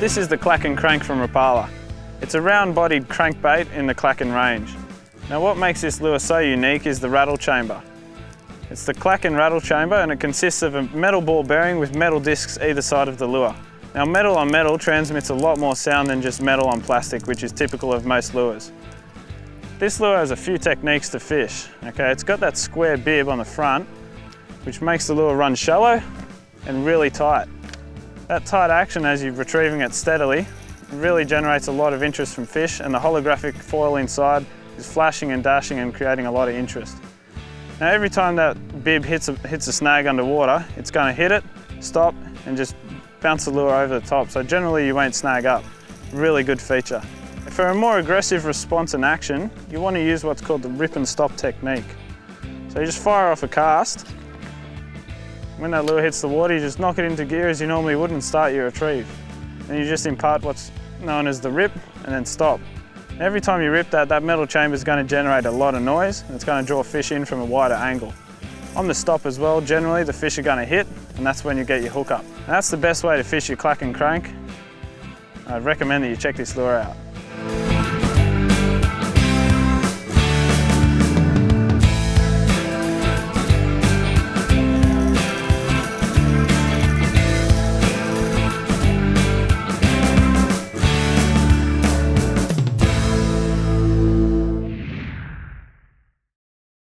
This is the Clackin Crank from Rapala. It's a round-bodied crankbait in the Clackin range. Now what makes this lure so unique is the rattle chamber. It's the Clackin rattle chamber and it consists of a metal ball bearing with metal discs either side of the lure. Now metal on metal transmits a lot more sound than just metal on plastic, which is typical of most lures. This lure has a few techniques to fish. Okay, it's got that square bib on the front, which makes the lure run shallow and really tight. That tight action as you're retrieving it steadily really generates a lot of interest from fish, and the holographic foil inside is flashing and dashing and creating a lot of interest. Now every time that bib hits a snag underwater, it's going to hit it, stop and just bounce the lure over the top, so generally you won't snag up. Really good feature. For a more aggressive response and action, you want to use what's called the rip and stop technique. So you just fire off a cast. When that lure hits the water, you just knock it into gear as you normally would and start your retrieve. And you just impart what's known as the rip and then stop. Every time you rip that metal chamber is going to generate a lot of noise and it's going to draw fish in from a wider angle. On the stop as well, generally the fish are going to hit and that's when you get your hook up. And that's the best way to fish your Clackin Crank. I'd recommend that you check this lure out.